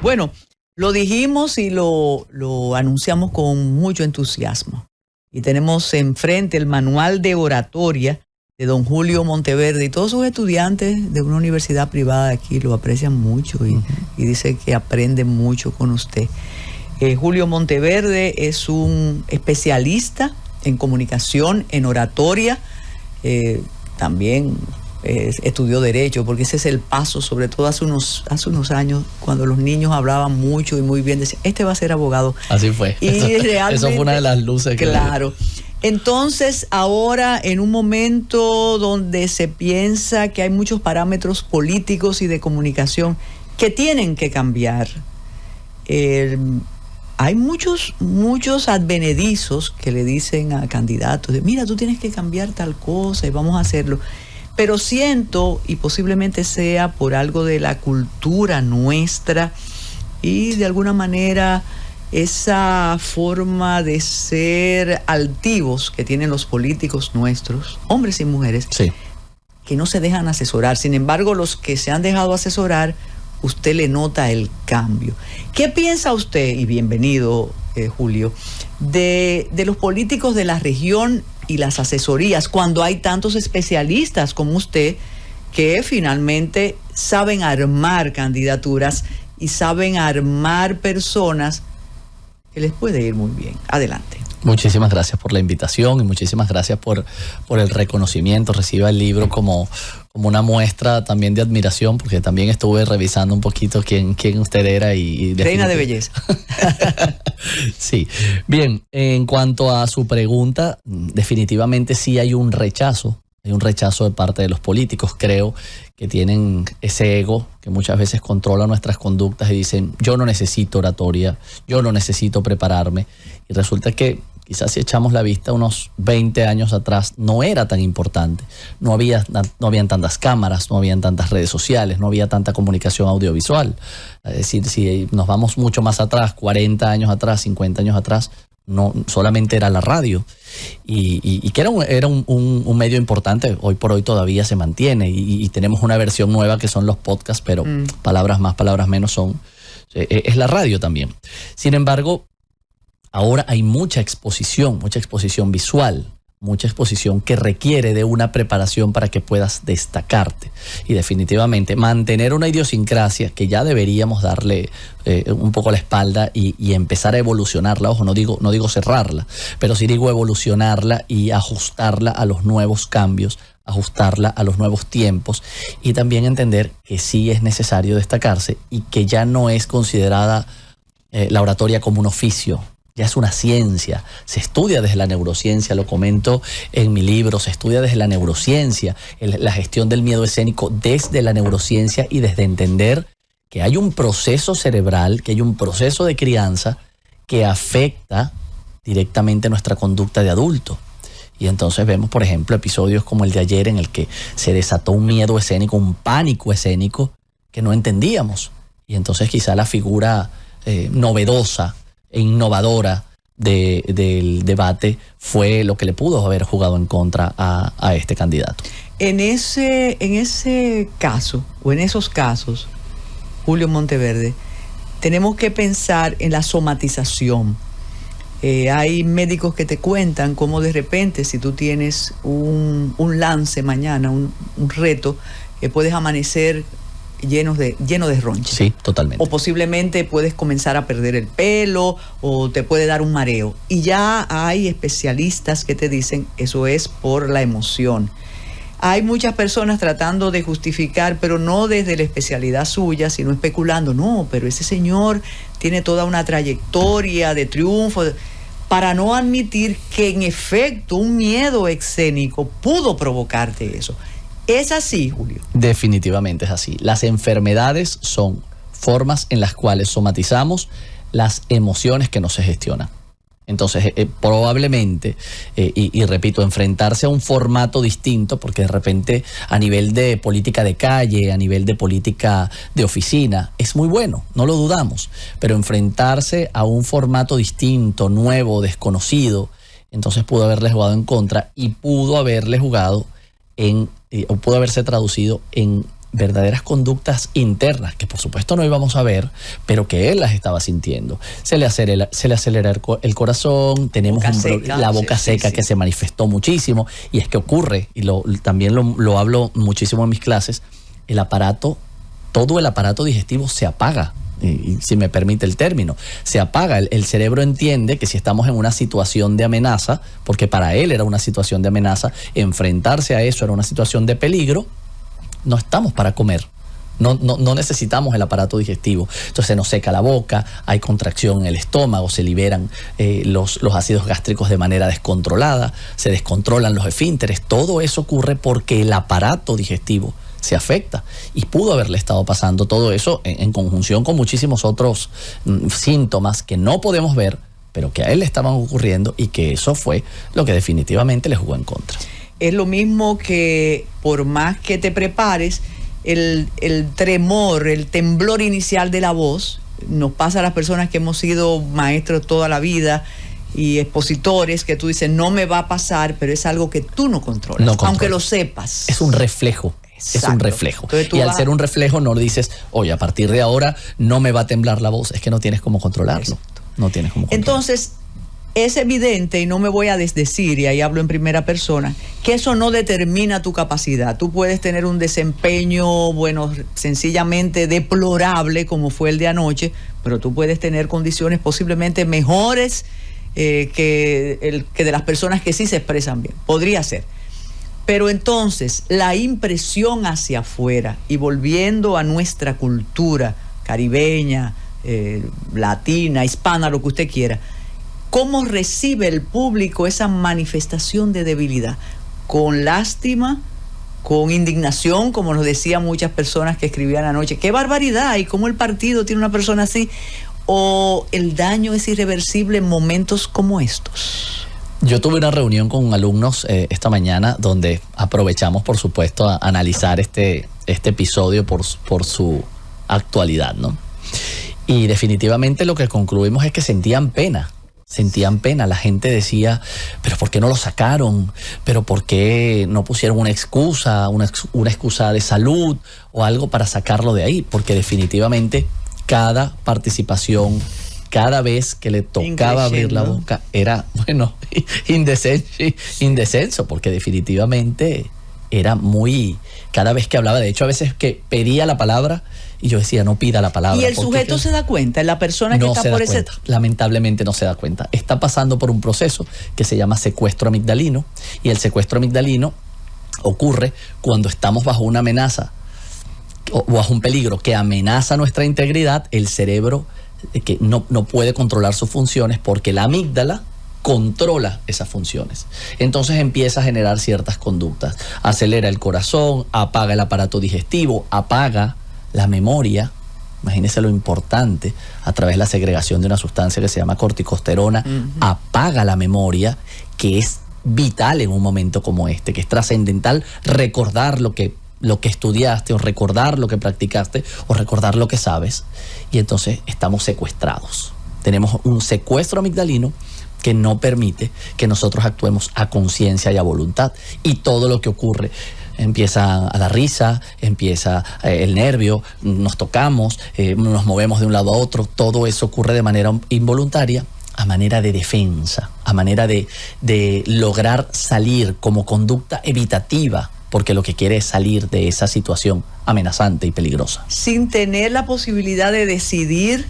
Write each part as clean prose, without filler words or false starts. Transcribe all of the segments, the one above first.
Bueno, lo dijimos y lo anunciamos con mucho entusiasmo. Y tenemos enfrente el manual de oratoria de don Julio Monteverde, y todos sus estudiantes de una universidad privada aquí lo aprecian mucho y dice que aprenden mucho con usted. Julio Monteverde es un especialista en comunicación, en oratoria, también estudió Derecho, porque ese es el paso, sobre todo hace unos años, cuando los niños hablaban mucho y muy bien, decían, este va a ser abogado. Así fue. Y realmente, eso fue una de las luces. Claro. Entonces, ahora, en un momento donde se piensa que hay muchos parámetros políticos y de comunicación que tienen que cambiar, hay muchos advenedizos que le dicen a candidatos, mira, tú tienes que cambiar tal cosa y vamos a hacerlo. Pero siento, y posiblemente sea por algo de la cultura nuestra y de alguna manera esa forma de ser altivos que tienen los políticos nuestros, hombres y mujeres, sí, que no se dejan asesorar. Sin embargo, los que se han dejado asesorar, usted le nota el cambio. ¿Qué piensa usted, y bienvenido, Julio, de los políticos de la región y las asesorías, cuando hay tantos especialistas como usted que finalmente saben armar candidaturas y saben armar personas que les puede ir muy bien? Adelante. Muchísimas gracias por la invitación y muchísimas gracias por el reconocimiento. Reciba el libro como una muestra también de admiración, porque también estuve revisando un poquito quién usted era y Reina de belleza. Sí. Bien, en cuanto a su pregunta, definitivamente sí hay un rechazo. Hay un rechazo de parte de los políticos. Creo que tienen ese ego que muchas veces controla nuestras conductas y dicen, yo no necesito oratoria, yo no necesito prepararme. Y resulta que quizás si echamos la vista unos 20 años atrás no era tan importante. No habían tantas cámaras, no habían tantas redes sociales, no había tanta comunicación audiovisual. Es decir, si nos vamos mucho más atrás, 40 años atrás, 50 años atrás, no solamente era la radio y que era un medio importante. Hoy por hoy todavía se mantiene y tenemos una versión nueva que son los podcasts, pero palabras más, palabras menos es la radio también. Sin embargo, ahora hay mucha exposición visual, mucha exposición que requiere de una preparación para que puedas destacarte. Y definitivamente mantener una idiosincrasia que ya deberíamos darle un poco la espalda y empezar a evolucionarla. Ojo, no digo cerrarla, pero sí digo evolucionarla y ajustarla a los nuevos cambios, ajustarla a los nuevos tiempos y también entender que sí es necesario destacarse y que ya no es considerada la oratoria como un oficio. Ya es una ciencia, se estudia desde la neurociencia, lo comento en mi libro, se estudia desde la neurociencia, la gestión del miedo escénico desde la neurociencia y desde entender que hay un proceso cerebral, que hay un proceso de crianza que afecta directamente nuestra conducta de adulto. Y entonces vemos, por ejemplo, episodios como el de ayer en el que se desató un miedo escénico, un pánico escénico que no entendíamos. Y entonces quizá la figura novedosa e innovadora del debate fue lo que le pudo haber jugado en contra a este candidato. En ese caso, o en esos casos, Julio Monteverde, tenemos que pensar en la somatización. Hay médicos que te cuentan cómo de repente, si tú tienes un lance mañana, un reto, puedes amanecer lleno de ronchas. Sí, totalmente. O posiblemente puedes comenzar a perder el pelo o te puede dar un mareo. Y ya hay especialistas que te dicen eso es por la emoción. Hay muchas personas tratando de justificar, pero no desde la especialidad suya, sino especulando. No, pero ese señor tiene toda una trayectoria de triunfo, para no admitir que en efecto un miedo escénico pudo provocarte eso. ¿Es así, Julio? Definitivamente es así. Las enfermedades son formas en las cuales somatizamos las emociones que no se gestionan. Entonces, probablemente, y repito, enfrentarse a un formato distinto, porque de repente a nivel de política de calle, a nivel de política de oficina, es muy bueno, no lo dudamos, pero enfrentarse a un formato distinto, nuevo, desconocido, entonces pudo haberle jugado en contra y pudo haberle jugado o pudo haberse traducido en verdaderas conductas internas, que por supuesto no íbamos a ver, pero que él las estaba sintiendo. Se le acelera el corazón, tenemos la boca seca que se manifestó muchísimo, y es que ocurre, y también lo hablo muchísimo en mis clases, todo el aparato digestivo se apaga. Y si me permite el término, se apaga. El cerebro entiende que si estamos en una situación de amenaza, porque para él era una situación de amenaza, enfrentarse a eso era una situación de peligro, no estamos para comer. No necesitamos el aparato digestivo. Entonces se nos seca la boca, hay contracción en el estómago, se liberan los ácidos gástricos de manera descontrolada, se descontrolan los esfínteres. Todo eso ocurre porque el aparato digestivo se afecta, y pudo haberle estado pasando todo eso en conjunción con muchísimos otros síntomas que no podemos ver, pero que a él le estaban ocurriendo, y que eso fue lo que definitivamente le jugó en contra. Es lo mismo que por más que te prepares, el tremor, el temblor inicial de la voz, nos pasa a las personas que hemos sido maestros toda la vida y expositores, que tú dices, no me va a pasar, pero es algo que tú no controlas, aunque lo sepas. Es un reflejo. Exacto. Es un reflejo. Y al ser un reflejo no dices, oye, a partir de ahora no me va a temblar la voz. Es que no tienes cómo controlarlo. Exacto. No tienes cómo controlarlo. Entonces, es evidente, y no me voy a desdecir, y ahí hablo en primera persona, que eso no determina tu capacidad. Tú puedes tener un desempeño, bueno, sencillamente deplorable, como fue el de anoche, pero tú puedes tener condiciones posiblemente mejores que de las personas que sí se expresan bien. Podría ser. Pero entonces, la impresión hacia afuera, y volviendo a nuestra cultura caribeña, latina, hispana, lo que usted quiera, ¿cómo recibe el público esa manifestación de debilidad? ¿Con lástima? ¿Con indignación? Como nos decían muchas personas que escribían anoche. ¡Qué barbaridad! ¿Y cómo el partido tiene una persona así? ¿O el daño es irreversible en momentos como estos? Yo tuve una reunión con alumnos esta mañana, donde aprovechamos, por supuesto, a analizar este episodio por su actualidad, ¿no? Y definitivamente lo que concluimos es que sentían pena. La gente decía, pero ¿por qué no lo sacaron? ¿Pero por qué no pusieron una excusa de salud o algo para sacarlo de ahí? Porque definitivamente cada participación, cada vez que le tocaba abrir la boca, era, bueno, indescenso, porque definitivamente era muy, cada vez que hablaba, de hecho a veces que pedía la palabra y yo decía, no pida la palabra. ¿Y el sujeto se da cuenta? ¿La persona que está por ese...? Lamentablemente no se da cuenta. Está pasando por un proceso que se llama secuestro amigdalino, y el secuestro amigdalino ocurre cuando estamos bajo una amenaza o bajo un peligro que amenaza nuestra integridad. El cerebro que no puede controlar sus funciones, porque la amígdala controla esas funciones. Entonces empieza a generar ciertas conductas. Acelera el corazón, apaga el aparato digestivo, apaga la memoria. Imagínese lo importante, a través de la segregación de una sustancia que se llama corticosterona, apaga la memoria, que es vital en un momento como este, que es trascendental recordar lo que estudiaste, o recordar lo que practicaste, o recordar lo que sabes. Y entonces estamos secuestrados. Tenemos un secuestro amigdalino que no permite que nosotros actuemos a conciencia y a voluntad. Y todo lo que ocurre, empieza a dar risa, empieza el nervio, nos tocamos, nos movemos de un lado a otro. Todo eso ocurre de manera involuntaria, a manera de defensa, a manera de lograr salir como conducta evitativa, porque lo que quiere es salir de esa situación amenazante y peligrosa. Sin tener la posibilidad de decidir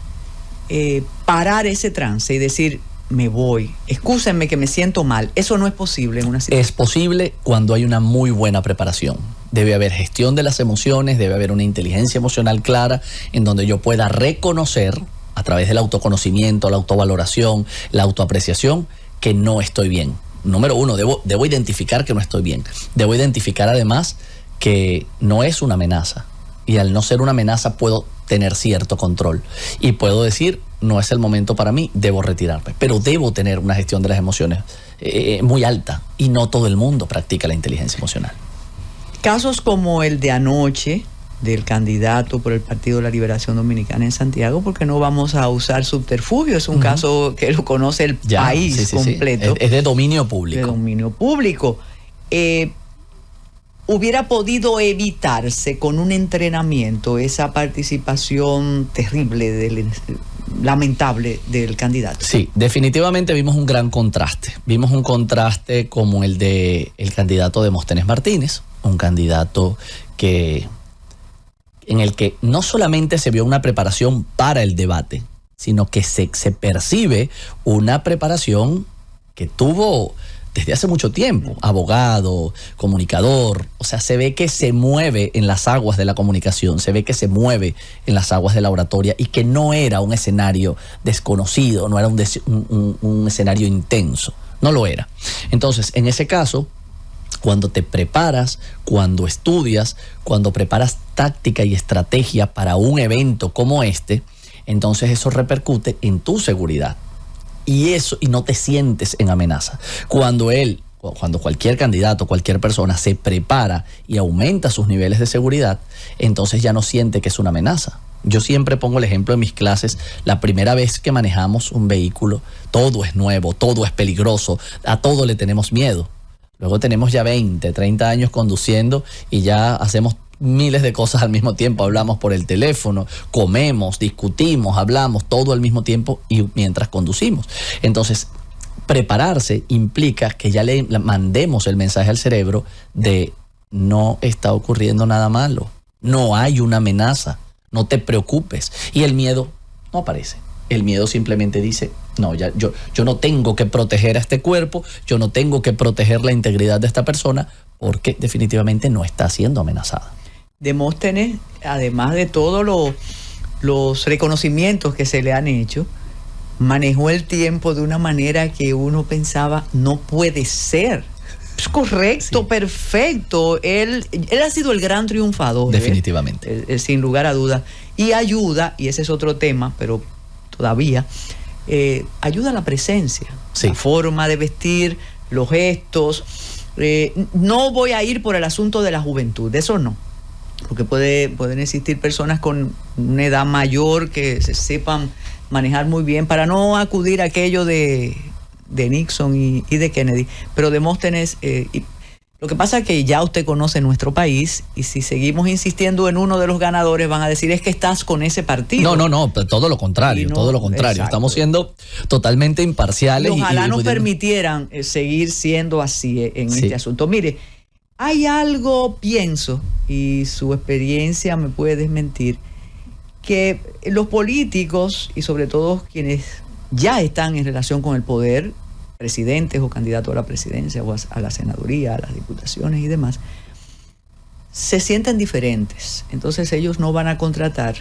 parar ese trance y decir, me voy, excúsenme que me siento mal. Eso no es posible en una situación. Es posible cuando hay una muy buena preparación. Debe haber gestión de las emociones, debe haber una inteligencia emocional clara, en donde yo pueda reconocer, a través del autoconocimiento, la autovaloración, la autoapreciación, que no estoy bien. Número uno, debo identificar que no estoy bien. Debo identificar además que no es una amenaza. Y al no ser una amenaza puedo tener cierto control. Y puedo decir, no es el momento para mí, debo retirarme. Pero debo tener una gestión de las emociones muy alta. Y no todo el mundo practica la inteligencia emocional. Casos como el de anoche, del candidato por el Partido de la Liberación Dominicana en Santiago, porque no vamos a usar subterfugio, es un caso que lo conoce el país completo. Es de dominio público. De dominio público. hubiera podido evitarse con un entrenamiento esa participación terrible, lamentable del candidato. Sí, definitivamente vimos un gran contraste. Vimos un contraste como el de el candidato Demóstenes Martínez, un candidato en el que no solamente se vio una preparación para el debate, sino que se percibe una preparación que tuvo desde hace mucho tiempo, abogado, comunicador, o sea, se ve que se mueve en las aguas de la comunicación, se ve que se mueve en las aguas de la oratoria y que no era un escenario desconocido, no era un escenario intenso, no lo era. Entonces, en ese caso, cuando te preparas, cuando estudias, cuando preparas táctica y estrategia para un evento como este, entonces eso repercute en tu seguridad. Y no te sientes en amenaza. Cuando cualquier candidato, cualquier persona se prepara y aumenta sus niveles de seguridad, entonces ya no siente que es una amenaza. Yo siempre pongo el ejemplo en mis clases, la primera vez que manejamos un vehículo, todo es nuevo, todo es peligroso, a todo le tenemos miedo. Luego tenemos ya 20, 30 años conduciendo y ya hacemos miles de cosas al mismo tiempo, hablamos por el teléfono, comemos, discutimos, hablamos todo al mismo tiempo y mientras conducimos. Entonces, prepararse implica que ya le mandemos el mensaje al cerebro de no está ocurriendo nada malo, no hay una amenaza, no te preocupes. Y el miedo no aparece. El miedo simplemente dice, no, yo no tengo que proteger a este cuerpo, yo no tengo que proteger la integridad de esta persona porque definitivamente no está siendo amenazada. Demóstenes, además de todos los reconocimientos que se le han hecho, manejó el tiempo de una manera que uno pensaba, no puede ser. Es correcto, sí. Perfecto. Él ha sido el gran triunfador. Definitivamente. Sin lugar a dudas. Y ayuda, y ese es otro tema, pero todavía, ayuda a la presencia, sí. La forma de vestir, los gestos. No voy a ir por el asunto de la juventud, de eso no. Porque pueden existir personas con una edad mayor que se sepan manejar muy bien para no acudir a aquello de Nixon y de Kennedy. Pero Demóstenes, lo que pasa es que ya usted conoce nuestro país y si seguimos insistiendo en uno de los ganadores van a decir es que estás con ese partido. No, todo lo contrario, todo lo contrario. Exacto. Estamos siendo totalmente imparciales. Y ojalá nos permitieran seguir siendo así en este asunto. Mire, hay algo, pienso, y su experiencia me puede desmentir, que los políticos y sobre todo quienes ya están en relación con el poder, presidentes o candidatos a la presidencia o a la senaduría, a las diputaciones y demás, se sienten diferentes. Entonces ellos no van a contratar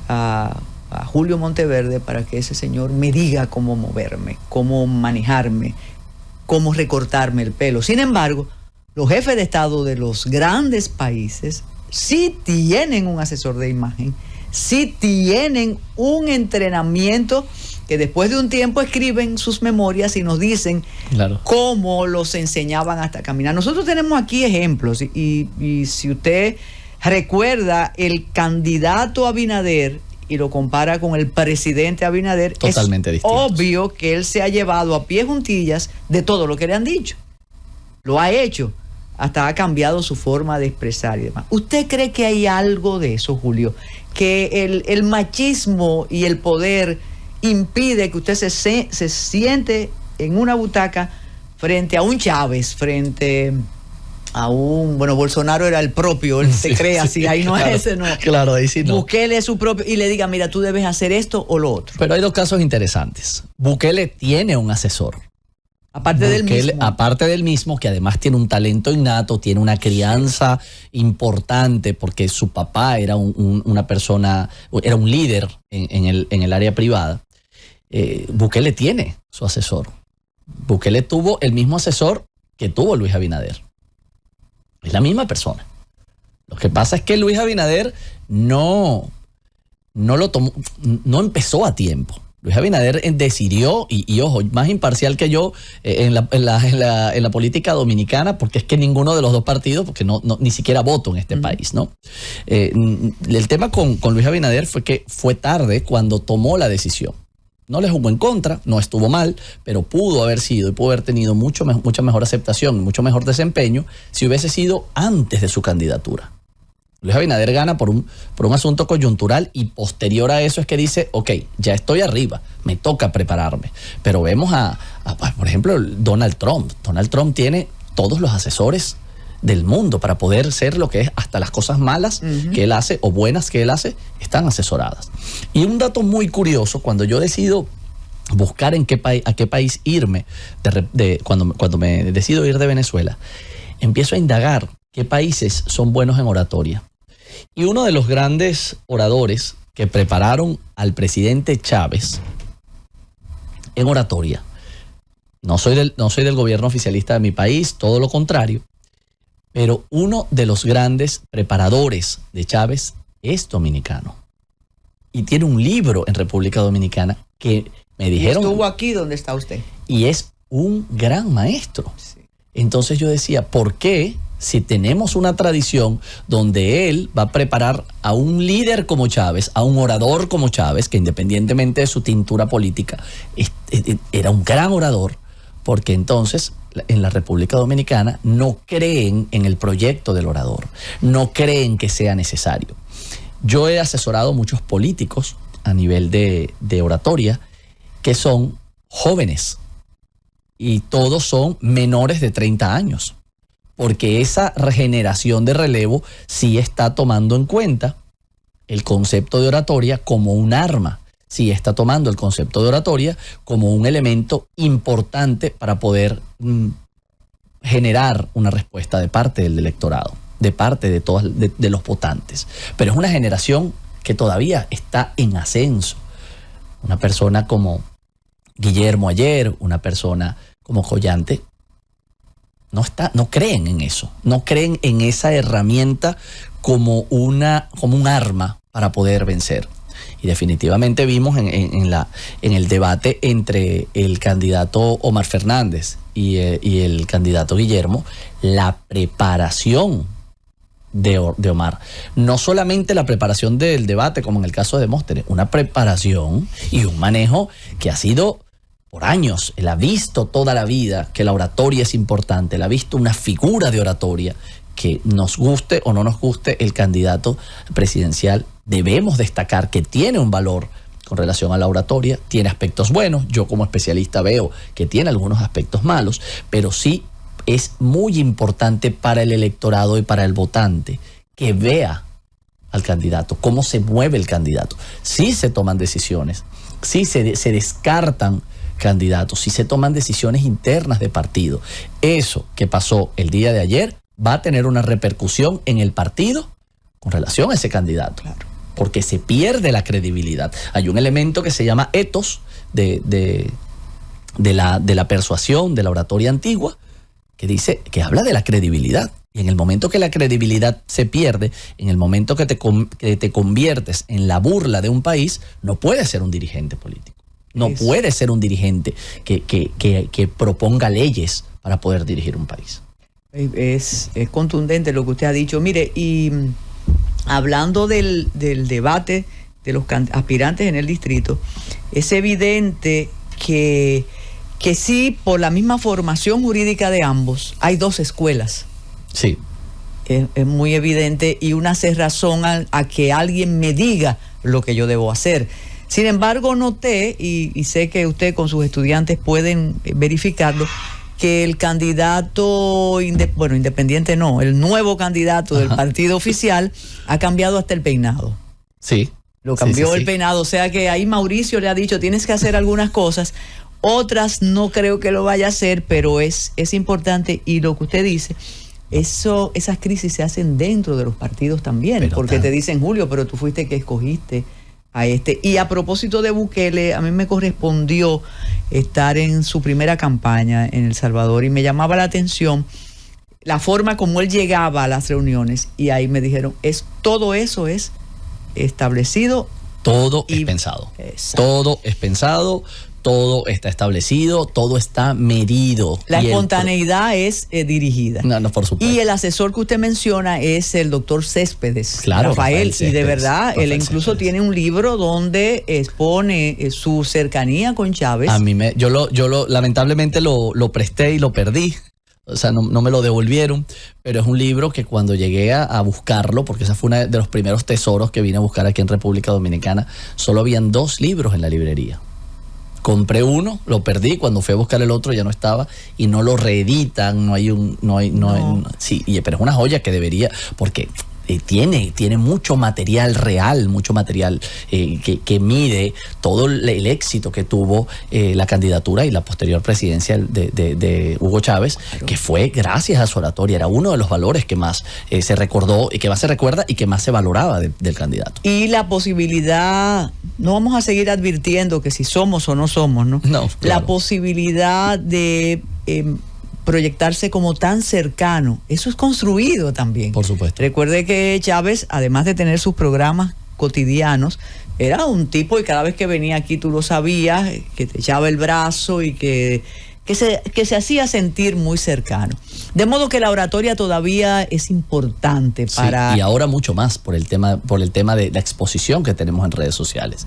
a Julio Monteverde para que ese señor me diga cómo moverme, cómo manejarme, cómo recortarme el pelo. Sin embargo, los jefes de Estado de los grandes países sí tienen un asesor de imagen, sí tienen un entrenamiento que después de un tiempo escriben sus memorias y nos dicen cómo los enseñaban hasta caminar. Nosotros tenemos aquí ejemplos y si usted recuerda el candidato Abinader y lo compara con el presidente Abinader, totalmente es obvio que él se ha llevado a pie juntillas de todo lo que le han dicho. Lo ha hecho, hasta ha cambiado su forma de expresar y demás. ¿Usted cree que hay algo de eso, Julio? Que el machismo y el poder impide que usted se siente en una butaca frente a un Chávez, frente a un... Bueno, Bolsonaro era el propio, él se cree así, ahí no es ese, no. Claro, ahí sí no. Bukele es su propio y le diga, mira, tú debes hacer esto o lo otro. Pero hay dos casos interesantes. Bukele tiene un asesor. Aparte del mismo, que además tiene un talento innato, tiene una crianza importante, porque su papá era una persona, era un líder en el área privada. Bukele tiene su asesor. Bukele tuvo el mismo asesor que tuvo Luis Abinader. Es la misma persona. Lo que pasa es que Luis Abinader no lo tomó, no empezó a tiempo. Luis Abinader decidió, y ojo, más imparcial que yo en la política dominicana, porque es que ninguno de los dos partidos, porque ni siquiera voto en este país, ¿no? El tema con Luis Abinader fue que fue tarde cuando tomó la decisión. no le jugó en contra, no estuvo mal, pero pudo haber sido y pudo haber tenido mucha mejor aceptación, mucho mejor desempeño si hubiese sido antes de su candidatura. Luis Abinader gana por un asunto coyuntural y posterior a eso es que dice, ok, ya estoy arriba, me toca prepararme. Pero vemos por ejemplo, Donald Trump. Donald Trump tiene todos los asesores del mundo para poder ser lo que es, hasta las cosas malas que él hace o buenas que él hace, están asesoradas. Y un dato muy curioso, cuando yo decido buscar a qué país irme, cuando me decido ir de Venezuela, empiezo a indagar qué países son buenos en oratoria. Y uno de los grandes oradores que prepararon al presidente Chávez en oratoria, no soy del gobierno oficialista de mi país, todo lo contrario, pero uno de los grandes preparadores de Chávez es dominicano. Y tiene un libro en República Dominicana que me dijeron... Estuvo aquí donde está usted. Y es un gran maestro. Sí. Entonces yo decía, ¿por qué si tenemos una tradición donde él va a preparar a un líder como Chávez, a un orador como Chávez, que independientemente de su tintura política, era un gran orador? Porque entonces en la República Dominicana no creen en el proyecto del orador, no creen que sea necesario. Yo he asesorado a muchos políticos a nivel de oratoria que son jóvenes y todos son menores de 30 años, porque esa regeneración de relevo sí está tomando en cuenta el concepto de oratoria como un arma. Sí está tomando el concepto de oratoria como un elemento importante para poder generar una respuesta de parte del electorado, de parte de los votantes. Pero es una generación que todavía está en ascenso. Una persona como Guillermo ayer, una persona como Collante, no creen en eso, no creen en esa herramienta como un arma para poder vencer. Y definitivamente vimos en el debate entre el candidato Omar Fernández y el candidato Guillermo, la preparación de Omar. No solamente la preparación del debate, como en el caso de Demóstenes, una preparación y un manejo que ha sido por años. Él ha visto toda la vida que la oratoria es importante, él ha visto una figura de oratoria que, nos guste o no nos guste el candidato presidencial, debemos destacar que tiene un valor con relación a la oratoria, tiene aspectos buenos, yo como especialista veo que tiene algunos aspectos malos, pero sí es muy importante para el electorado y para el votante que vea al candidato, cómo se mueve el candidato. Sí se toman decisiones, sí se descartan candidatos, sí se toman decisiones internas de partido. Eso que pasó el día de ayer va a tener una repercusión en el partido con relación a ese candidato. Claro. Porque se pierde la credibilidad. Hay un elemento que se llama ethos de la persuasión, de la oratoria antigua, que habla de la credibilidad. Y en el momento que la credibilidad se pierde, en el momento que te conviertes en la burla de un país, no puedes ser un dirigente político. No puedes ser un dirigente que proponga leyes para poder dirigir un país. Es contundente lo que usted ha dicho. Mire, y hablando del debate de los aspirantes en el distrito, es evidente que sí, por la misma formación jurídica de ambos, hay dos escuelas. Sí. Es muy evidente y una cerrazón a que alguien me diga lo que yo debo hacer. Sin embargo, noté, y sé que usted con sus estudiantes pueden verificarlo, que el candidato, independiente no, el nuevo candidato del partido oficial ha cambiado hasta el peinado. Sí. Lo cambió el peinado, o sea que ahí Mauricio le ha dicho, tienes que hacer algunas cosas, otras no creo que lo vaya a hacer, pero es importante, y lo que usted dice, esas crisis se hacen dentro de los partidos también, porque te dicen, Julio, pero tú fuiste que escogiste a este. Y a propósito de Bukele, a mí me correspondió estar en su primera campaña en El Salvador y me llamaba la atención la forma como él llegaba a las reuniones, y ahí me dijeron, todo eso es establecido. Todo es pensado. Exacto. Todo es pensado, todo está establecido, todo está medido. La espontaneidad es dirigida. No, por supuesto. Y el asesor que usted menciona es el doctor Céspedes, claro, Rafael Céspedes, y de verdad, Rafael él incluso Céspedes tiene un libro donde expone su cercanía con Chávez. A mí lamentablemente lo presté y lo perdí. O sea, no me lo devolvieron, pero es un libro que cuando llegué a buscarlo, porque esa fue uno de los primeros tesoros que vine a buscar aquí en República Dominicana, solo habían 2 libros en la librería. Compré uno, lo perdí, cuando fui a buscar el otro ya no estaba y no lo reeditan, sí, pero es una joya que debería, porque tiene mucho material real, mucho material que mide todo el éxito que tuvo la candidatura y la posterior presidencia de Hugo Chávez, claro, que fue gracias a su oratoria. Era uno de los valores que más se recordó y que más se recuerda y que más se valoraba del candidato. Y la posibilidad, no vamos a seguir advirtiendo que si somos o no somos, ¿no? No, claro. La posibilidad de proyectarse como tan cercano, eso es construido también. Por supuesto. Recuerde que Chávez, además de tener sus programas cotidianos, era un tipo, y cada vez que venía aquí tú lo sabías, que te echaba el brazo y que se hacía sentir muy cercano. De modo que la oratoria todavía es importante para... Sí, y ahora mucho más por el tema de la exposición que tenemos en redes sociales.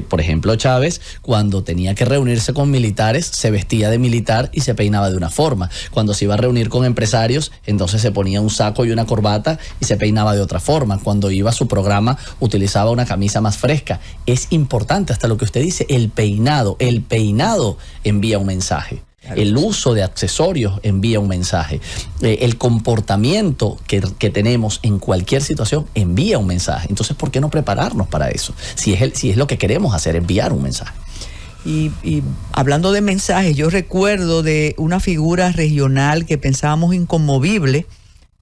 Por ejemplo, Chávez, cuando tenía que reunirse con militares, se vestía de militar y se peinaba de una forma. Cuando se iba a reunir con empresarios, entonces se ponía un saco y una corbata y se peinaba de otra forma. Cuando iba a su programa, utilizaba una camisa más fresca. Es importante, hasta lo que usted dice, el peinado. El peinado envía un mensaje. El uso de accesorios envía un mensaje. El comportamiento que tenemos en cualquier situación envía un mensaje. Entonces, ¿por qué no prepararnos para eso? Si es lo que queremos hacer, enviar un mensaje. Y hablando de mensajes, yo recuerdo de una figura regional que pensábamos inconmovible,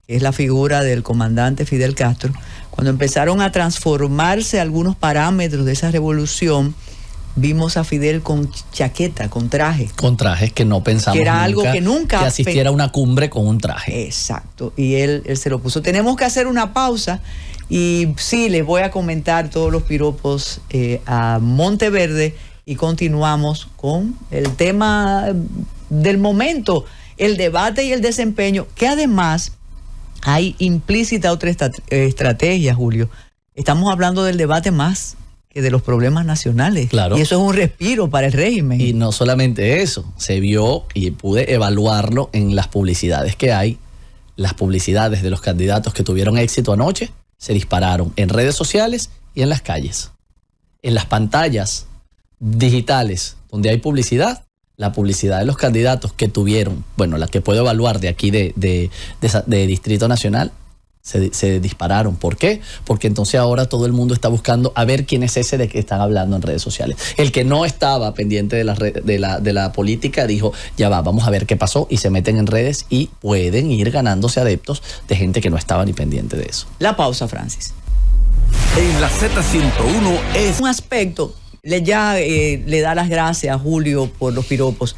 que es la figura del comandante Fidel Castro. Cuando empezaron a transformarse algunos parámetros de esa revolución, vimos a Fidel con chaqueta, con traje. Con trajes que no pensamos que era algo que nunca que asistiera a una cumbre con un traje. Exacto, y él se lo puso. Tenemos que hacer una pausa y sí, les voy a comentar todos los piropos a Monteverde y continuamos con el tema del momento, el debate y el desempeño, que además hay implícita otra estrategia, Julio. Estamos hablando del debate más que de los problemas nacionales. Claro. Y eso es un respiro para el régimen. Y no solamente eso, se vio y pude evaluarlo en las publicidades que hay. Las publicidades de los candidatos que tuvieron éxito anoche se dispararon en redes sociales y en las calles. En las pantallas digitales donde hay publicidad, la publicidad de los candidatos que tuvieron, bueno, la que puedo evaluar de aquí de Distrito Nacional, se dispararon. ¿Por qué? Porque entonces ahora todo el mundo está buscando a ver quién es ese de que están hablando en redes sociales. El que no estaba pendiente de la política dijo, ya va, vamos a ver qué pasó, y se meten en redes y pueden ir ganándose adeptos de gente que no estaba ni pendiente de eso. La pausa, Francis. En la Z101 es un aspecto, le da las gracias a Julio por los piropos.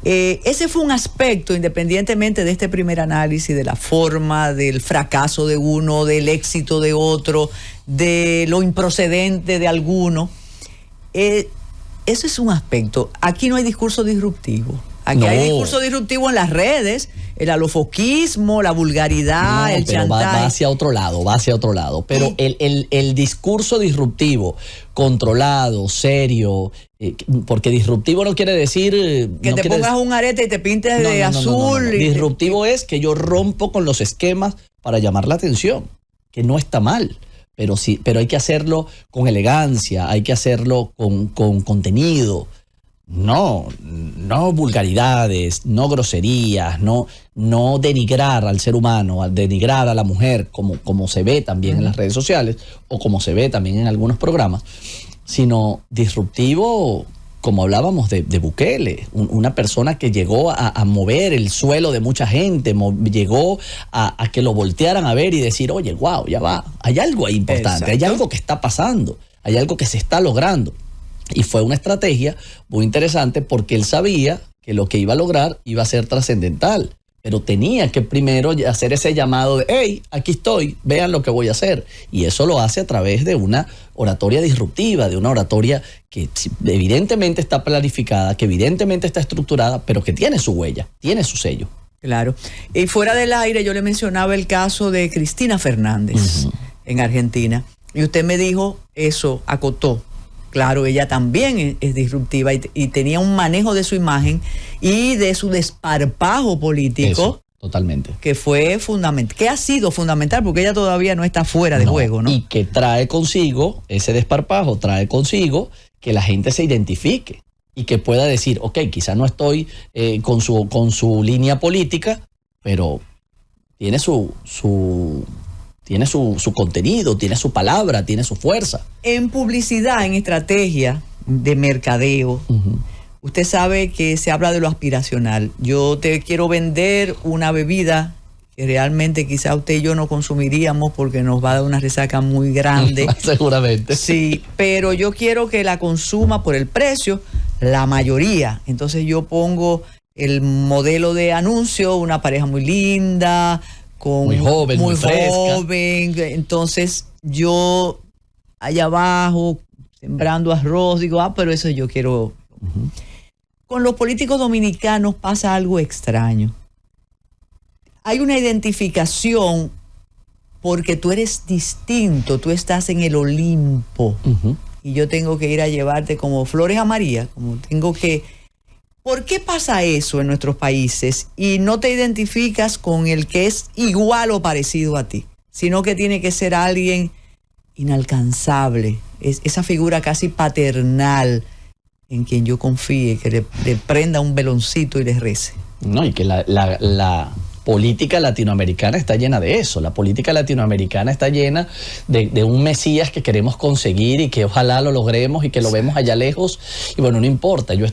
Ese fue un aspecto, independientemente de este primer análisis, de la forma, del fracaso de uno, del éxito de otro, de lo improcedente de alguno. Eso es un aspecto. Aquí no hay discurso disruptivo. Aquí hay discurso disruptivo en las redes, el alofoquismo, la vulgaridad, el chantaje. Va hacia otro lado. Pero el discurso disruptivo, controlado, serio, porque disruptivo no quiere decir... que te pongas un arete y te pintes de azul. No. Disruptivo es que yo rompo con los esquemas para llamar la atención, que no está mal. Pero sí, pero hay que hacerlo con elegancia, hay que hacerlo con contenido. No vulgaridades, no groserías, no denigrar al ser humano, denigrar a la mujer, como se ve también en las redes sociales o como se ve también en algunos programas, sino disruptivo, como hablábamos de Bukele, una persona que llegó a mover el suelo de mucha gente, llegó a que lo voltearan a ver y decir, oye, wow, ya va, hay algo ahí importante. Exacto. Hay algo que está pasando, hay algo que se está logrando. Y fue una estrategia muy interesante porque él sabía que lo que iba a lograr iba a ser trascendental. pero tenía que primero hacer ese llamado de, hey, aquí estoy, vean lo que voy a hacer. Y eso lo hace a través de una oratoria disruptiva, de una oratoria que evidentemente está planificada, que evidentemente está estructurada, pero que tiene su huella, tiene su sello. Claro. Y fuera del aire yo le mencionaba el caso de Cristina Fernández en Argentina. Y usted me dijo eso, acotó. Claro, ella también es disruptiva y tenía un manejo de su imagen y de su desparpajo político. Eso, totalmente. Que fue fundamental, que ha sido fundamental porque ella todavía no está fuera de juego, ¿no? Y que trae consigo, ese desparpajo trae consigo que la gente se identifique y que pueda decir, ok, quizás no estoy con su línea política, pero tiene su contenido, tiene su palabra, tiene su fuerza. En publicidad, en estrategia de mercadeo, usted sabe que se habla de lo aspiracional. Yo te quiero vender una bebida que realmente quizá usted y yo no consumiríamos porque nos va a dar una resaca muy grande. Seguramente. Sí, pero yo quiero que la consuma por el precio, la mayoría. Entonces yo pongo el modelo de anuncio, una pareja muy linda, muy joven, muy fresca. Entonces yo allá abajo sembrando arroz, digo, pero eso yo quiero. Con los políticos dominicanos pasa algo extraño. Hay una identificación porque tú eres distinto, tú estás en el Olimpo y yo tengo que ir a llevarte como flores a María, como tengo que. ¿Por qué pasa eso en nuestros países y no te identificas con el que es igual o parecido a ti, sino que tiene que ser alguien inalcanzable, esa figura casi paternal en quien yo confíe, que le prenda un veloncito y le rece? No, y que la política latinoamericana está llena de eso. La política latinoamericana está llena de un Mesías que queremos conseguir y que ojalá lo logremos y que lo vemos allá lejos. Y bueno, no importa, yo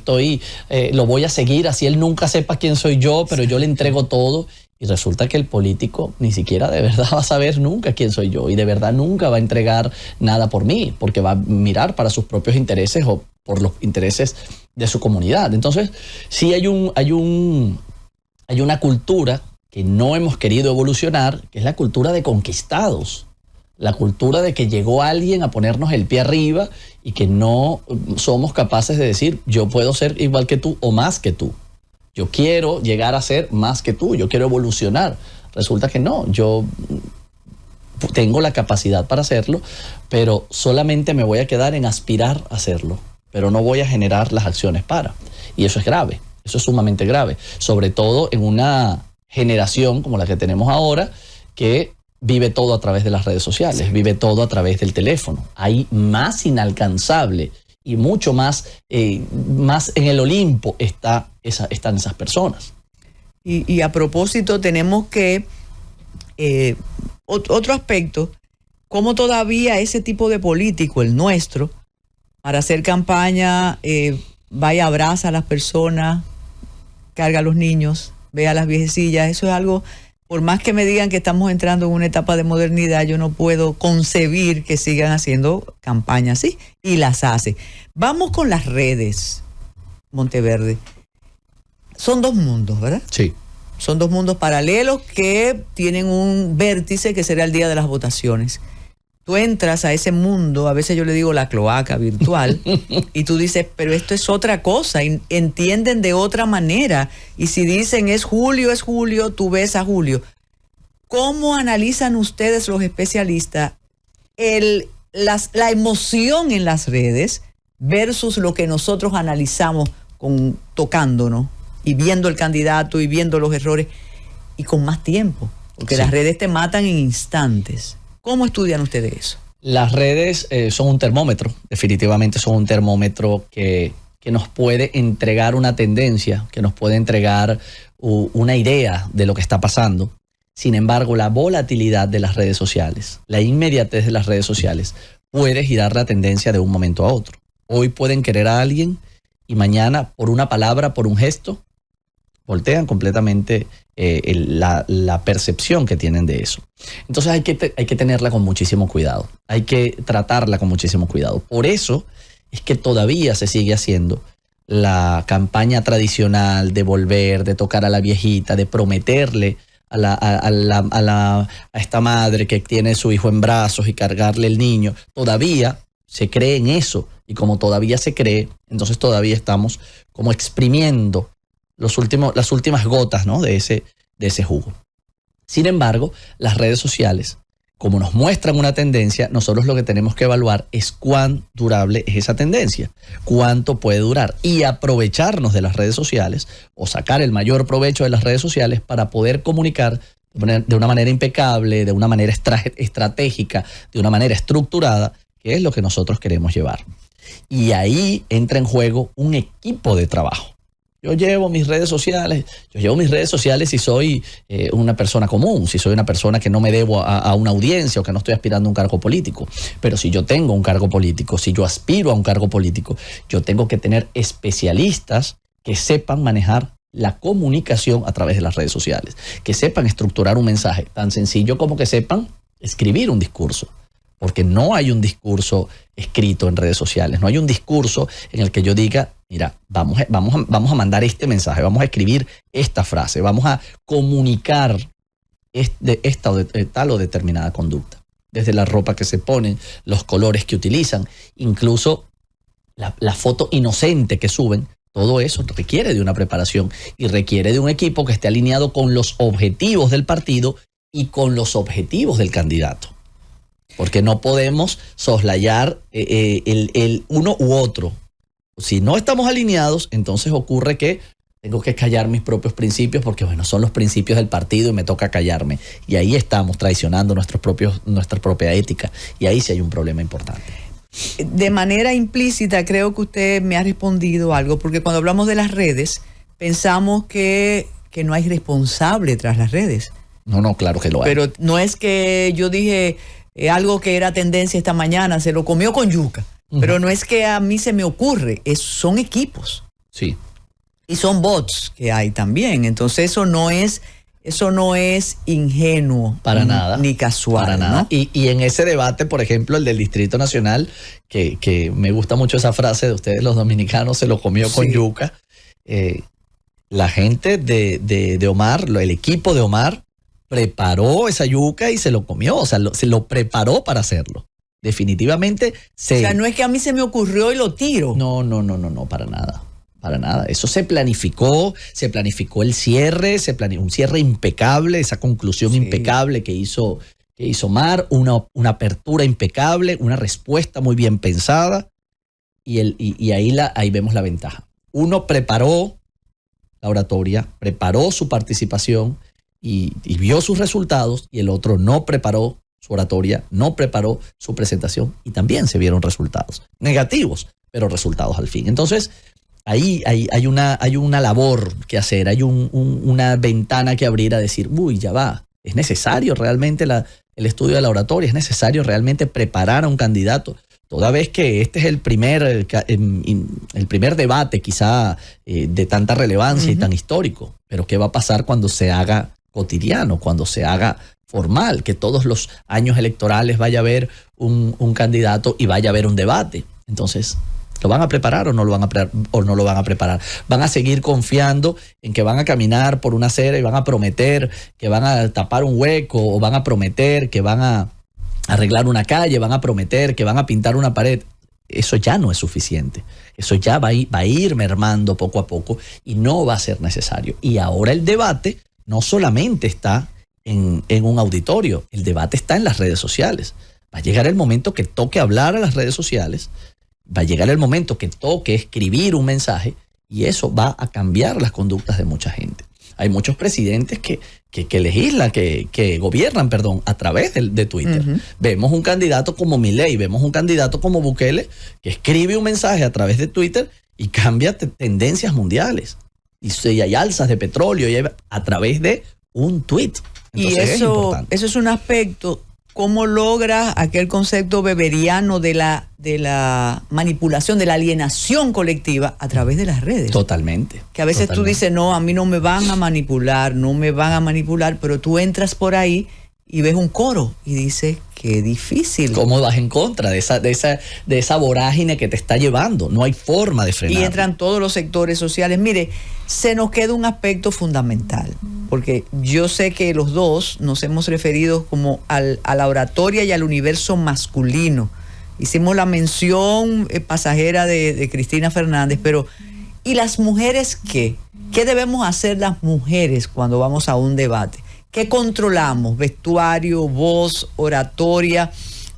lo voy a seguir, así él nunca sepa quién soy yo, pero yo le entrego todo. Y resulta que el político ni siquiera de verdad va a saber nunca quién soy yo y de verdad nunca va a entregar nada por mí, porque va a mirar para sus propios intereses o por los intereses de su comunidad. Entonces, sí hay una cultura que no hemos querido evolucionar, que es la cultura de conquistados, la cultura de que llegó alguien a ponernos el pie arriba y que no somos capaces de decir, yo puedo ser igual que tú o más que tú. Yo quiero llegar a ser más que tú, yo quiero evolucionar. Resulta que no, yo tengo la capacidad para hacerlo, pero solamente me voy a quedar en aspirar a hacerlo, pero no voy a generar las acciones para. Y eso es grave, eso es sumamente grave, sobre todo en una generación como la que tenemos ahora, que vive todo a través de las redes sociales, vive todo a través del teléfono. Hay más inalcanzable y mucho más en el Olimpo están esas personas. Y a propósito, tenemos que, otro aspecto, cómo todavía ese tipo de político, el nuestro, para hacer campaña, va y abraza a las personas, carga a los niños, ve a las viejecillas. Eso es algo, por más que me digan que estamos entrando en una etapa de modernidad, yo no puedo concebir que sigan haciendo campañas así, y las hace. Vamos con las redes, Monteverde. Son dos mundos, ¿verdad? Sí. Son dos mundos paralelos que tienen un vértice que será el día de las votaciones. Tú entras a ese mundo, a veces yo le digo la cloaca virtual, y tú dices, pero esto es otra cosa, entienden de otra manera. Y si dicen es Julio, tú ves a Julio. ¿Cómo analizan ustedes los especialistas la emoción en las redes versus lo que nosotros analizamos tocándonos y viendo el candidato y viendo los errores y con más tiempo? Porque las redes te matan en instantes. ¿Cómo estudian ustedes eso? Las redes son un termómetro, definitivamente son un termómetro que nos puede entregar una tendencia, que nos puede entregar una idea de lo que está pasando. Sin embargo, la volatilidad de las redes sociales, la inmediatez de las redes sociales puede girar la tendencia de un momento a otro. Hoy pueden querer a alguien y mañana, por una palabra, por un gesto, voltean completamente la percepción que tienen de eso. Entonces hay que tenerla con muchísimo cuidado, hay que tratarla con muchísimo cuidado. Por eso es que todavía se sigue haciendo la campaña tradicional de volver, de tocar a la viejita, de prometerle a esta madre que tiene su hijo en brazos y cargarle el niño, todavía se cree en eso. Y como todavía se cree, entonces todavía estamos como exprimiendo las últimas gotas, ¿no?, de ese jugo. Sin embargo, las redes sociales, como nos muestran una tendencia, nosotros lo que tenemos que evaluar es cuán durable es esa tendencia, cuánto puede durar y aprovecharnos de las redes sociales o sacar el mayor provecho de las redes sociales para poder comunicar de una manera impecable, de una manera estratégica, de una manera estructurada, que es lo que nosotros queremos llevar. Y ahí entra en juego un equipo de trabajo. Yo llevo mis redes sociales si soy una persona común, si soy una persona que no me debo a una audiencia o que no estoy aspirando a un cargo político. Pero si yo tengo un cargo político, si yo aspiro a un cargo político, yo tengo que tener especialistas que sepan manejar la comunicación a través de las redes sociales, que sepan estructurar un mensaje tan sencillo como que sepan escribir un discurso. Porque no hay un discurso escrito en redes sociales, no hay un discurso en el que yo diga, mira, vamos a mandar este mensaje, vamos a escribir esta frase, vamos a comunicar tal o determinada conducta. Desde la ropa que se ponen, los colores que utilizan, incluso la foto inocente que suben, todo eso requiere de una preparación y requiere de un equipo que esté alineado con los objetivos del partido y con los objetivos del candidato. Porque no podemos soslayar el uno u otro. Si no estamos alineados, entonces ocurre que tengo que callar mis propios principios porque, bueno, son los principios del partido y me toca callarme. Y ahí estamos traicionando nuestra propia ética. Y ahí sí hay un problema importante. De manera implícita creo que usted me ha respondido algo, porque cuando hablamos de las redes, pensamos que no hay responsable tras las redes. No, claro que lo hay. Pero no es que yo dije... algo que era tendencia esta mañana, se lo comió con yuca. Uh-huh. Pero no es que a mí se me ocurre, son equipos. Sí. Y son bots que hay también. Entonces eso no es ingenuo. Para nada. Ni casual. Para nada. ¿no? Y en ese debate, por ejemplo, el del Distrito Nacional, que me gusta mucho esa frase de ustedes los dominicanos, se lo comió con yuca. La gente de Omar, el equipo de Omar, preparó esa yuca y se lo comió, o sea, se lo preparó para hacerlo. Definitivamente O sea, no es que a mí se me ocurrió y lo tiro. No, para nada. Para nada. Eso se planificó el cierre, un cierre impecable, esa conclusión impecable que hizo Mar, una apertura impecable, una respuesta muy bien pensada, y ahí vemos la ventaja. Uno preparó la oratoria, preparó su participación, y vio sus resultados, y el otro no preparó su oratoria, no preparó su presentación, y también se vieron resultados negativos, pero resultados al fin. Entonces, ahí hay una labor que hacer, hay una ventana que abrir a decir, uy, ya va, es necesario realmente el estudio de la oratoria, es necesario realmente preparar a un candidato, toda vez que este es el primer debate quizá de tanta relevancia y tan histórico. Pero ¿qué va a pasar cuando se haga cotidiano, cuando se haga formal, que todos los años electorales vaya a haber un candidato y vaya a haber un debate? Entonces, ¿lo van a preparar o no lo van a preparar? ¿Van a seguir confiando en que van a caminar por una acera y van a prometer que van a tapar un hueco, o van a prometer que van a arreglar una calle, van a prometer que van a pintar una pared? Eso ya no es suficiente. Eso ya va a ir mermando poco a poco y no va a ser necesario. Y ahora el debate no solamente está en un auditorio, el debate está en las redes sociales. Va a llegar el momento que toque hablar a las redes sociales, va a llegar el momento que toque escribir un mensaje, y eso va a cambiar las conductas de mucha gente. Hay muchos presidentes que legislan, que gobiernan, a través de Twitter. Uh-huh. Vemos un candidato como Milei, vemos un candidato como Bukele, que escribe un mensaje a través de Twitter y cambia tendencias mundiales. Y hay alzas de petróleo a través de un tweet. Entonces, y eso es un aspecto. ¿Cómo logra aquel concepto weberiano de la manipulación, de la alienación colectiva a través de las redes? Totalmente. Que a veces tú dices, no, a mí no me van a manipular, pero tú entras por ahí y ves un coro y dices, qué difícil. ¿Cómo vas en contra de esa vorágine que te está llevando? No hay forma de frenar. Y entran todos los sectores sociales. Mire, se nos queda un aspecto fundamental, porque yo sé que los dos nos hemos referido como a la oratoria y al universo masculino. Hicimos la mención pasajera de Cristina Fernández, pero ¿y las mujeres qué? ¿Qué debemos hacer las mujeres cuando vamos a un debate? ¿Qué controlamos? Vestuario, voz, oratoria.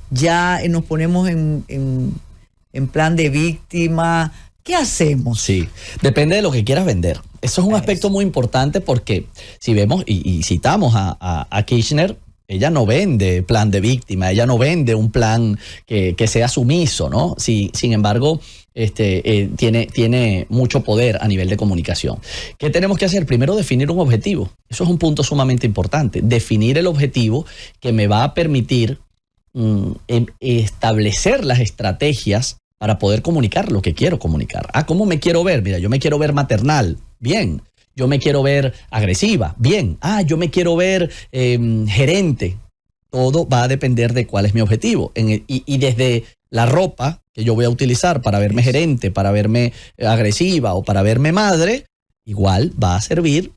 Ya nos ponemos en plan de víctima. ¿Qué hacemos? Sí, depende de lo que quieras vender. Eso es un aspecto muy importante porque si vemos y citamos a Kirchner, ella no vende plan de víctima, ella no vende un plan que sea sumiso, ¿no? Sí, sin embargo, tiene mucho poder a nivel de comunicación. ¿Qué tenemos que hacer? Primero, definir un objetivo. Eso es un punto sumamente importante. Definir el objetivo que me va a permitir establecer las estrategias para poder comunicar lo que quiero comunicar. ¿Cómo me quiero ver? Mira, yo me quiero ver maternal. Bien. Yo me quiero ver agresiva. Bien. Yo me quiero ver gerente. Todo va a depender de cuál es mi objetivo. Y desde la ropa que yo voy a utilizar para verme gerente, para verme agresiva o para verme madre, igual va a servir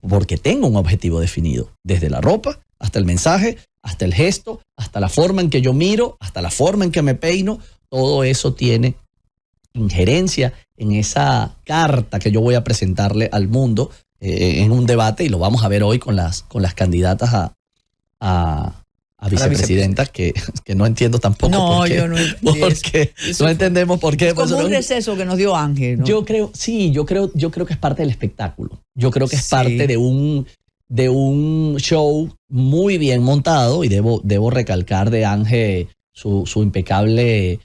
porque tengo un objetivo definido. Desde la ropa hasta el mensaje, hasta el gesto, hasta la forma en que yo miro, hasta la forma en que me peino. Todo eso tiene injerencia en esa carta que yo voy a presentarle al mundo en un debate, y lo vamos a ver hoy con las candidatas a vicepresidenta, que no entiendo tampoco por qué. Yo no entendí porque eso. No entendemos por qué. Es como un receso que nos dio Ángel, ¿no? Yo creo que es parte del espectáculo. Yo creo que es parte de un show muy bien montado, y debo recalcar de Ángel su impecable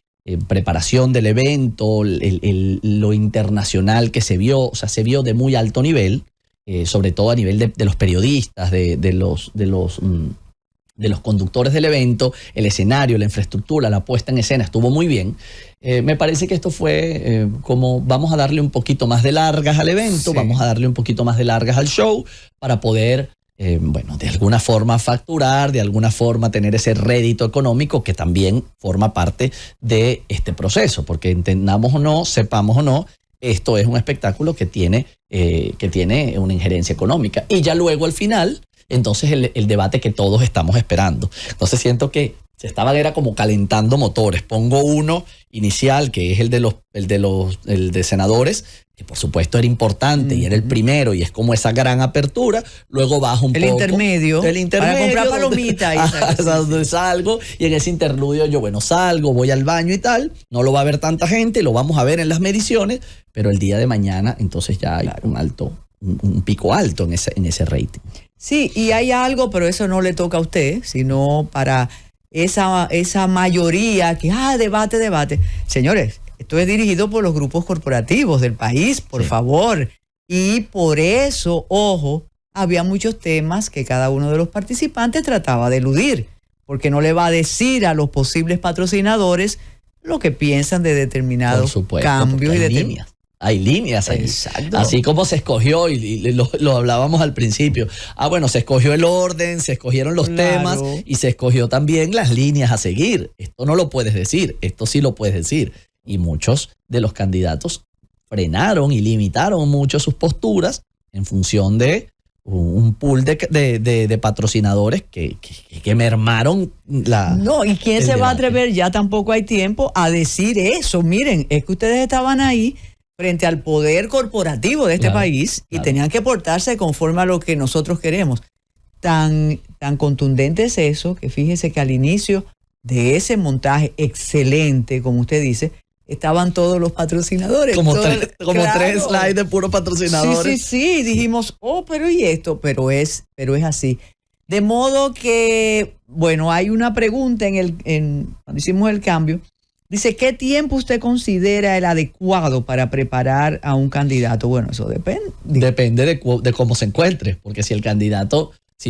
preparación del evento, lo internacional que se vio. O sea, se vio de muy alto nivel, sobre todo a nivel de los periodistas, de los conductores del evento. El escenario, la infraestructura, la puesta en escena estuvo muy bien. Me parece que esto fue como vamos a darle un poquito más de largas al evento, sí. Vamos a darle un poquito más de largas al show para poder, de alguna forma facturar, de alguna forma tener ese rédito económico que también forma parte de este proceso, porque entendamos o no, sepamos o no, esto es un espectáculo que tiene una injerencia económica. Y ya luego al final, entonces el debate que todos estamos esperando. Entonces siento que se era como calentando motores. Pongo uno inicial, que es el de senadores, que por supuesto era importante y era el primero, y es como esa gran apertura. Luego bajo un poco. El intermedio. Para comprar palomitas. Donde salgo, y en ese interludio yo, salgo, voy al baño y tal. No lo va a ver tanta gente, lo vamos a ver en las mediciones, pero el día de mañana entonces ya hay un pico alto en ese rating. Sí, y hay algo, pero eso no le toca a usted, sino para esa mayoría que, debate. Señores, esto es dirigido por los grupos corporativos del país, por favor. Y por eso, ojo, había muchos temas que cada uno de los participantes trataba de eludir, porque no le va a decir a los posibles patrocinadores lo que piensan de determinados cambios y de hay líneas ahí. Exacto. Así como se escogió, y lo hablábamos al principio. Se escogió el orden, se escogieron los temas, y se escogió también las líneas a seguir. Esto no lo puedes decir, esto sí lo puedes decir. Y muchos de los candidatos frenaron y limitaron mucho sus posturas en función de un pool de patrocinadores que mermaron la... No, ¿y quién se va a atrever? Ya tampoco hay tiempo a decir eso. Miren, es que ustedes estaban ahí frente al poder corporativo de este país y tenían que portarse conforme a lo que nosotros queremos. Tan contundente es eso, que fíjese que al inicio de ese montaje excelente, como usted dice, estaban todos los patrocinadores. Como tres slides de puros patrocinadores. Sí, dijimos, pero ¿y esto? Pero es así. De modo que, hay una pregunta cuando hicimos el cambio. Dice, ¿qué tiempo usted considera el adecuado para preparar a un candidato? Eso depende. Depende de cómo se encuentre, porque si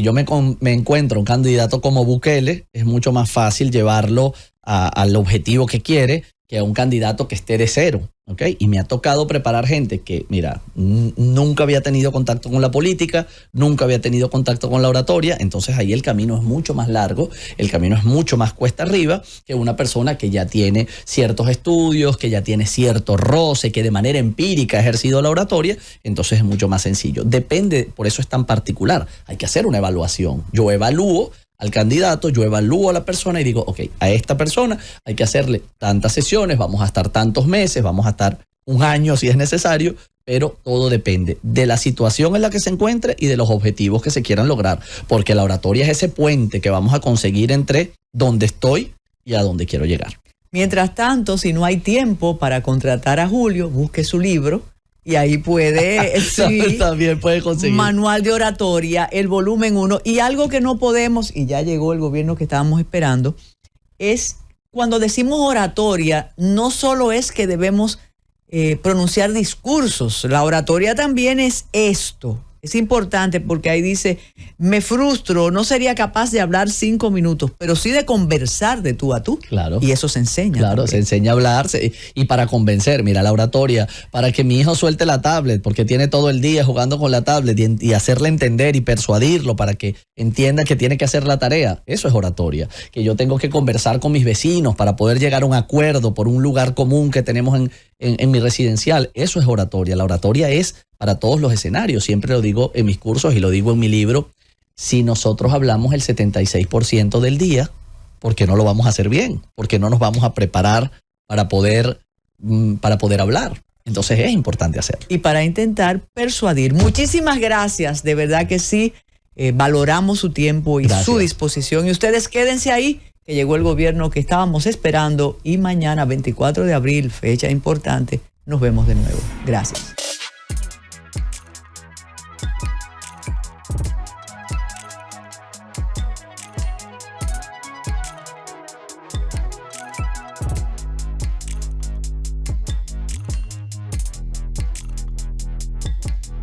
yo me encuentro un candidato como Bukele, es mucho más fácil llevarlo al objetivo que quiere que a un candidato que esté de cero. ¿ok? Y me ha tocado preparar gente que, mira, nunca había tenido contacto con la política, nunca había tenido contacto con la oratoria, entonces ahí el camino es mucho más largo, el camino es mucho más cuesta arriba que una persona que ya tiene ciertos estudios, que ya tiene cierto roce, que de manera empírica ha ejercido la oratoria, entonces es mucho más sencillo. Depende, por eso es tan particular, hay que hacer una evaluación. Yo evalúo al candidato, yo evalúo a la persona y digo, ok, a esta persona hay que hacerle tantas sesiones, vamos a estar tantos meses, vamos a estar un año si es necesario, pero todo depende de la situación en la que se encuentre y de los objetivos que se quieran lograr, porque la oratoria es ese puente que vamos a conseguir entre donde estoy y a donde quiero llegar. Mientras tanto, si no hay tiempo para contratar a Julio, busque su libro. Y ahí puede, sí, también puede conseguir. Manual de Oratoria, el volumen 1. Y algo que no podemos, y ya llegó el gobierno que estábamos esperando, es cuando decimos oratoria, no solo es que debemos pronunciar discursos. La oratoria también es esto. Es importante porque ahí dice, me frustro, no sería capaz de hablar 5 minutos, pero sí de conversar de tú a tú. Claro. Y eso se enseña. Claro, se enseña a hablar y para convencer, mira, la oratoria, para que mi hijo suelte la tablet, porque tiene todo el día jugando con la tablet y hacerle entender y persuadirlo para que entienda que tiene que hacer la tarea. Eso es oratoria. Que yo tengo que conversar con mis vecinos para poder llegar a un acuerdo por un lugar común que tenemos en mi residencial. Eso es oratoria. La oratoria es para todos los escenarios. Siempre lo digo en mis cursos y lo digo en mi libro. Si nosotros hablamos el 76% del día, ¿por qué no lo vamos a hacer bien? ¿Por qué no nos vamos a preparar para poder hablar? Entonces es importante hacerlo. Y para intentar persuadir. Muchísimas gracias. De verdad que sí, valoramos su tiempo y su disposición. Y ustedes quédense ahí, que llegó el gobierno que estábamos esperando. Y mañana, 24 de abril, fecha importante, nos vemos de nuevo. Gracias.